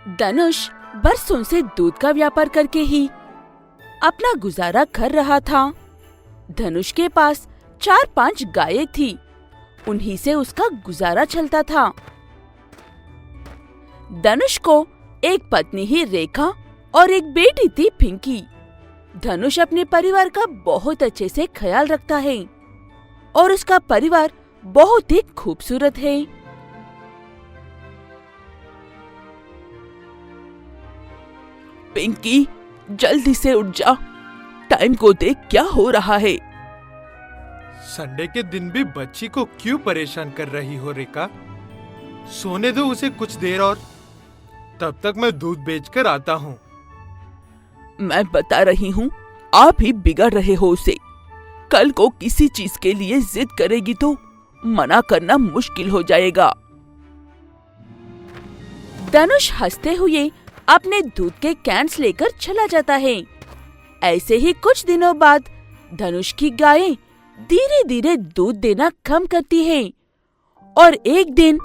धनुष बरसों से दूध का व्यापार करके ही अपना गुजारा कर रहा था। धनुष के पास 4-5 गायें थी, उन्हीं से उसका गुजारा चलता था। धनुष को एक पत्नी ही रेखा और एक बेटी थी पिंकी। धनुष अपने परिवार का बहुत अच्छे से ख्याल रखता है और उसका परिवार बहुत ही खूबसूरत है। पिंकी, जल्दी से उठ जा, टाइम को देख क्या हो रहा है। संडे के दिन भी बच्ची को क्यों परेशान कर रही हो रेखा? सोने दो उसे कुछ देर और, तब तक मैं दूध बेचकर आता हूँ। मैं बता रही हूँ, आप ही बिगड़ रहे हो उसे। कल को किसी चीज के लिए जिद करेगी तो मना करना मुश्किल हो जाएगा। धनुष हंसते हुए अपने दूध के कैंस लेकर चला जाता है। ऐसे ही कुछ दिनों बाद धनुष की गायें धीरे धीरे दूध देना कम करती है और एक दिन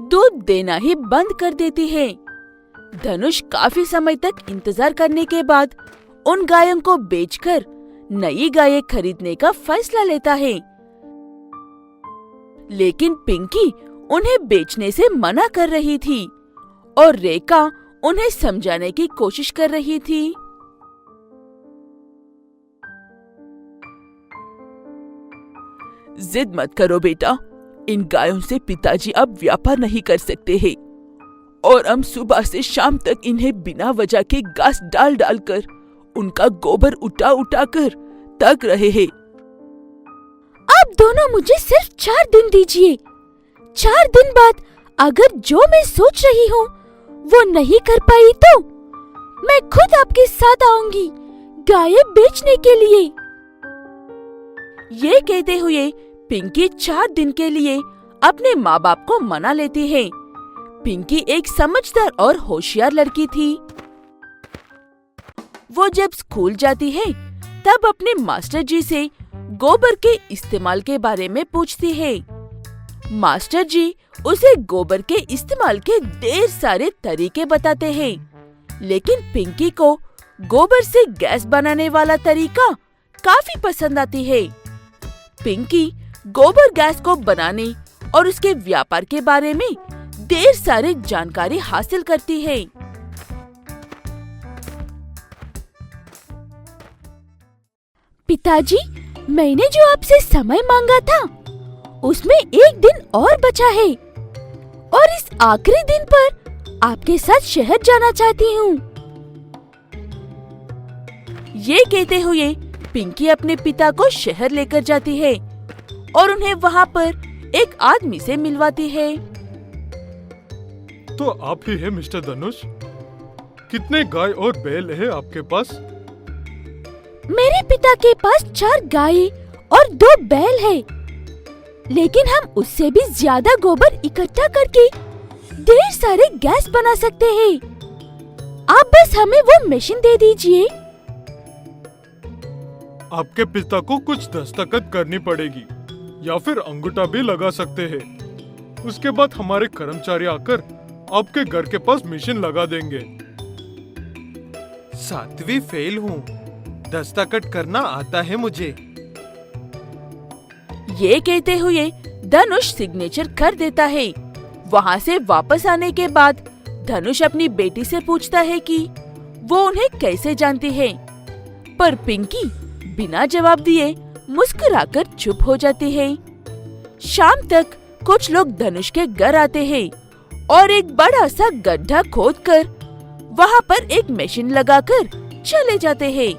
दूध देना ही बंद कर देती है। धनुष काफी समय तक इंतजार करने के बाद उन गायों को बेचकर नई गायें खरीदने का फैसला लेता है। लेकिन पिंकी उन्हें बेचने से मना कर रही थी और रेखा उन्हें समझाने की कोशिश कर रही थी। जिद मत करो बेटा, इन गायों से पिताजी अब व्यापार नहीं कर सकते हैं और हम सुबह से शाम तक इन्हें बिना वजह के घास डाल डाल कर उनका गोबर उठा उठा कर थक रहे हैं। आप दोनों मुझे सिर्फ 4 दिन दीजिए। 4 दिन बाद अगर जो मैं सोच रही हूँ वो नहीं कर पाई तो मैं खुद आपके साथ आऊंगी गायें बेचने के लिए। ये कहते हुए पिंकी 4 दिन के लिए अपने माँ बाप को मना लेती है। पिंकी एक समझदार और होशियार लड़की थी। वो जब स्कूल जाती है तब अपने मास्टर जी से गोबर के इस्तेमाल के बारे में पूछती है। मास्टर जी उसे गोबर के इस्तेमाल के ढेर सारे तरीके बताते हैं, लेकिन पिंकी को गोबर से गैस बनाने वाला तरीका काफी पसंद आती है। पिंकी गोबर गैस को बनाने और उसके व्यापार के बारे में ढेर सारी जानकारी हासिल करती है। पिताजी, मैंने जो आपसे समय मांगा था उसमें 1 दिन और बचा है और इस आखिरी दिन पर आपके साथ शहर जाना चाहती हूँ। ये कहते हुए पिंकी अपने पिता को शहर लेकर जाती है और उन्हें वहाँ पर एक आदमी से मिलवाती है। तो आप ही है मिस्टर धनुष? कितने गाय और बैल है आपके पास? मेरे पिता के पास 4 गायें और 2 बैल है, लेकिन हम उससे भी ज्यादा गोबर इकट्ठा करके ढेर सारे गैस बना सकते हैं। आप बस हमें वो मशीन दे दीजिए। आपके पिता को कुछ दस्तखत करनी पड़ेगी या फिर अंगूठा भी लगा सकते हैं। उसके बाद हमारे कर्मचारी आकर आपके घर के पास मशीन लगा देंगे। 7वीं फेल हूँ, दस्तखत करना आता है मुझे। ये कहते हुए धनुष सिग्नेचर कर देता है। वहाँ से वापस आने के बाद धनुष अपनी बेटी से पूछता है कि वो उन्हें कैसे जानती है, पर पिंकी बिना जवाब दिए मुस्कुराकर चुप हो जाती है। शाम तक कुछ लोग धनुष के घर आते हैं और एक बड़ा सा गड्ढा खोदकर वहाँ पर एक मशीन लगाकर चले जाते हैं।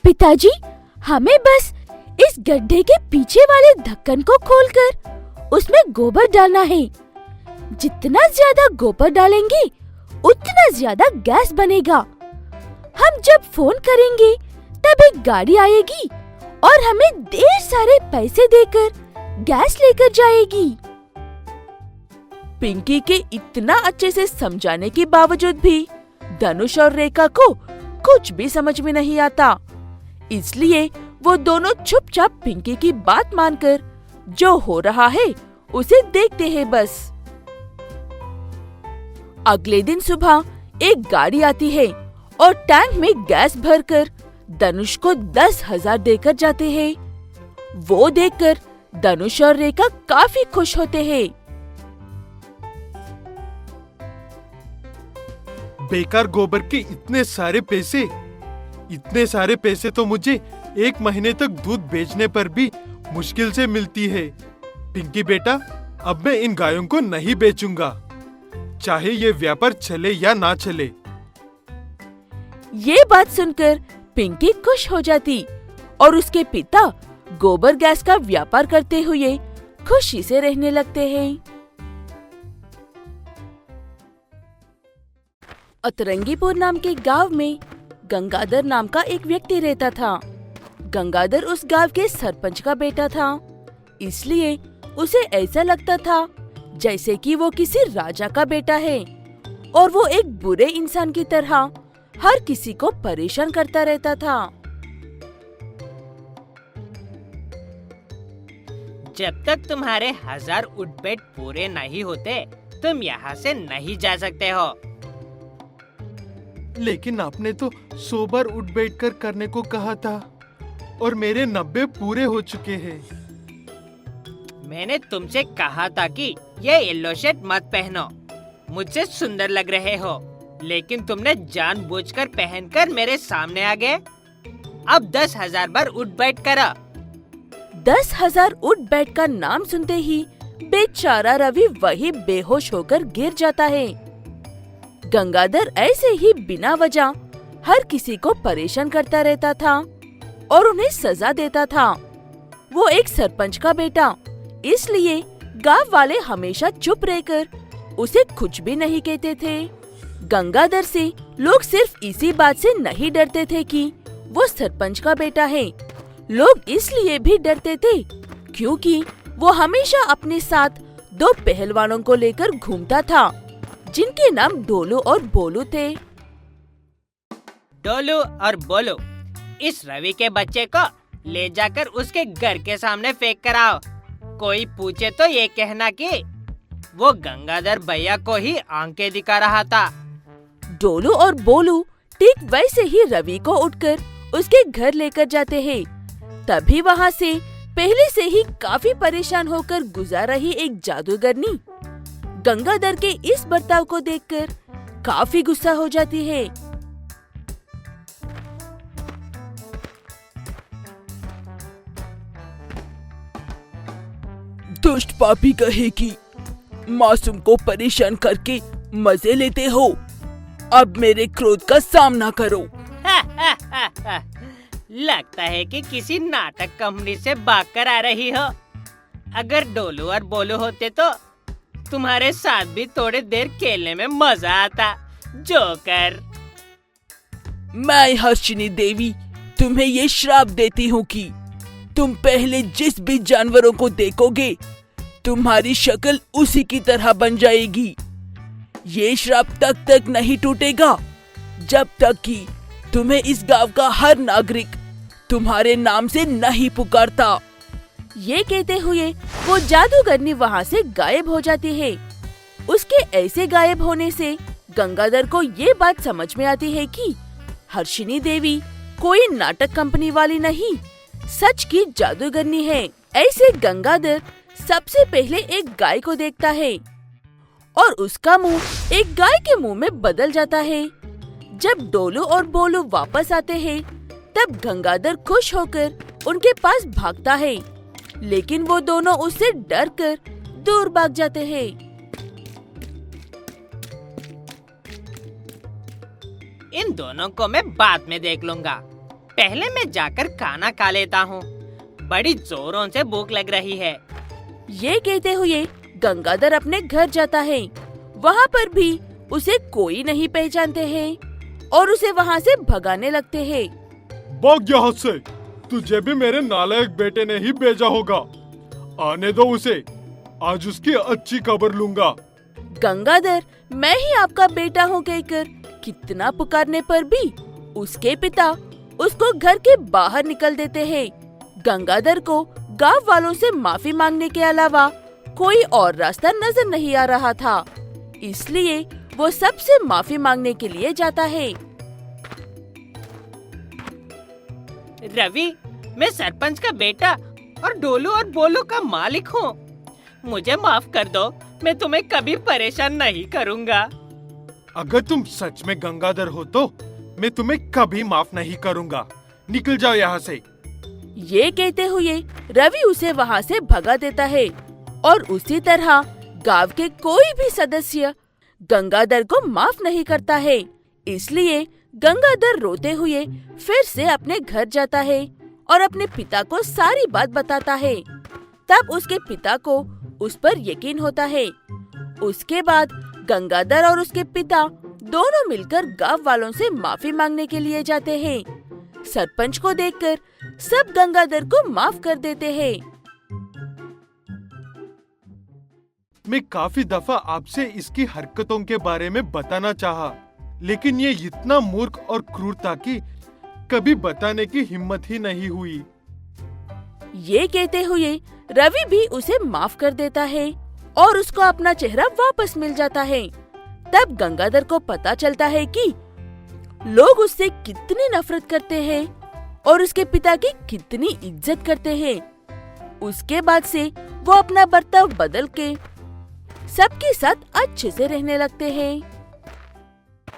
पिताजी, हमें बस इस गड्ढे के पीछे वाले ढक्कन को खोलकर उसमें गोबर डालना है। जितना ज्यादा गोबर डालेंगे उतना ज्यादा गैस बनेगा। हम जब फोन करेंगे तब एक गाड़ी आएगी और हमें ढेर सारे पैसे देकर गैस लेकर जाएगी। पिंकी के इतना अच्छे से समझाने के बावजूद भी धनुष और रेखा को कुछ भी समझ में नहीं आता, इसलिए वो दोनों चुपचाप पिंकी की बात मानकर जो हो रहा है उसे देखते हैं बस। अगले दिन सुबह एक गाड़ी आती है और टैंक में गैस भरकर धनुष को 10,000 देकर जाते हैं। वो देखकर धनुष और रेखा काफी खुश होते हैं। बेकार गोबर के इतने सारे पैसे तो मुझे 1 महीने तक दूध बेचने पर भी मुश्किल से मिलती है। पिंकी बेटा, अब मैं इन गायों को नहीं बेचूंगा, चाहे ये व्यापार चले या ना चले। ये बात सुनकर पिंकी खुश हो जाती और उसके पिता गोबर गैस का व्यापार करते हुए खुशी से रहने लगते हैं। अतरंगीपुर नाम के गांव में गंगाधर नाम का एक व्यक्ति रहता था। गंगाधर उस गांव के सरपंच का बेटा था, इसलिए उसे ऐसा लगता था जैसे कि वो किसी राजा का बेटा है और वो एक बुरे इंसान की तरह हर किसी को परेशान करता रहता था। जब तक तुम्हारे 1000 उठ-बैठ पूरे नहीं होते, तुम यहाँ से नहीं जा सकते हो। लेकिन आपने तो 100 बार उठ बैठ कर करने को कहा था और मेरे 90 पूरे हो चुके हैं। मैंने तुमसे कहा था कि ये येलो शर्ट मत पहनो, मुझसे सुंदर लग रहे हो, लेकिन तुमने जानबूझकर पहनकर मेरे सामने आ गए। अब 10,000 बार उठ बैठ करो। 10,000 उठ बैठ का नाम सुनते ही बेचारा रवि वही बेहोश होकर गिर जाता है। गंगाधर ऐसे ही बिना वजह हर किसी को परेशान करता रहता था और उन्हें सजा देता था। वो एक सरपंच का बेटा, इसलिए गांव वाले हमेशा चुप रहकर उसे कुछ भी नहीं कहते थे। गंगाधर से लोग सिर्फ इसी बात से नहीं डरते थे कि वो सरपंच का बेटा है, लोग इसलिए भी डरते थे क्योंकि वो हमेशा अपने साथ 2 पहलवानों को लेकर घूमता था, जिनके नाम डोलू और बोलू थे। डोलू और बोलू, इस रवि के बच्चे को ले जाकर उसके घर के सामने फेंक कर आओ। कोई पूछे तो ये कहना कि वो गंगाधर भैया को ही आंखें दिखा रहा था। डोलू और बोलू ठीक वैसे ही रवि को उठकर उसके घर लेकर जाते हैं। तभी वहाँ से पहले से ही काफी परेशान होकर गुजर रही एक जादूगरनी गंगाधर के इस बर्ताव को देखकर काफी गुस्सा हो जाती है। दुष्ट पापी कहे कि मासूम को परेशान करके मजे लेते हो, अब मेरे क्रोध का सामना करो। लगता है कि किसी नाटक कंपनी से भागकर आ रही हो। अगर डोलू और बोलू होते तो तुम्हारे साथ भी थोड़ी देर खेलने में मजा आता। जोकर, मैं हर्षिनी देवी तुम्हें ये श्राप देती हूँ कि तुम पहले जिस भी जानवरों को देखोगे तुम्हारी शक्ल उसी की तरह बन जाएगी। ये श्राप तब तक नहीं टूटेगा जब तक कि तुम्हें इस गांव का हर नागरिक तुम्हारे नाम से नहीं पुकारता। ये कहते हुए वो जादूगरनी वहाँ से गायब हो जाती है। उसके ऐसे गायब होने से गंगाधर को ये बात समझ में आती है कि हर्षिनी देवी कोई नाटक कंपनी वाली नहीं, सच की जादूगरनी है। ऐसे गंगाधर सबसे पहले एक गाय को देखता है और उसका मुंह एक गाय के मुंह में बदल जाता है। जब डोलू और बोलू वापस आते हैं तब गंगाधर खुश होकर उनके पास भागता है, लेकिन वो दोनों उससे डरकर दूर भाग जाते हैं। इन दोनों को मैं बाद में देख लूंगा। पहले मैं जाकर खाना खा लेता हूँ, बड़ी जोरों से भूख लग रही है। ये कहते हुए गंगाधर अपने घर जाता है। वहाँ पर भी उसे कोई नहीं पहचानते हैं और उसे वहाँ से भगाने लगते हैं। भाग यहाँ से, तुझे भी मेरे नालायक बेटे ने ही भेजा होगा। आने दो उसे, आज उसकी अच्छी खबर लूंगा। गंगाधर मैं ही आपका बेटा हूँ कहकर कितना पुकारने पर भी उसके पिता उसको घर के बाहर निकल देते हैं। गंगाधर को गांव वालों से माफी मांगने के अलावा कोई और रास्ता नजर नहीं आ रहा था, इसलिए वो सबसे माफी मांगने के लिए जाता है। रवि, मैं सरपंच का बेटा और डोलू और बोलू का मालिक हूँ। मुझे माफ कर दो, मैं तुम्हें कभी परेशान नहीं करूँगा। अगर तुम सच में गंगाधर हो तो मैं तुम्हें कभी माफ नहीं करूँगा। निकल जाओ यहाँ से। ये कहते हुए रवि उसे वहाँ से भगा देता है और उसी तरह गांव के कोई भी सदस्य गंगाधर को माफ नहीं करता है। इसलिए गंगाधर रोते हुए फिर से अपने घर जाता है और अपने पिता को सारी बात बताता है। तब उसके पिता को उस पर यकीन होता है। उसके बाद गंगाधर और उसके पिता दोनों मिलकर गांव वालों से माफी मांगने के लिए जाते हैं। सरपंच को देखकर सब गंगाधर को माफ कर देते हैं। मैं काफी दफा आपसे इसकी हरकतों के बारे में बताना चाहा, लेकिन ये इतना मूर्ख और क्रूर था कि कभी बताने की हिम्मत ही नहीं हुई। ये कहते हुए रवि भी उसे माफ कर देता है और उसको अपना चेहरा वापस मिल जाता है। तब गंगाधर को पता चलता है कि लोग उससे कितनी नफरत करते हैं और उसके पिता की कितनी इज्जत करते हैं। उसके बाद से वो अपना बर्ताव बदल के सबके साथ अच्छे से रहने लगते हैं।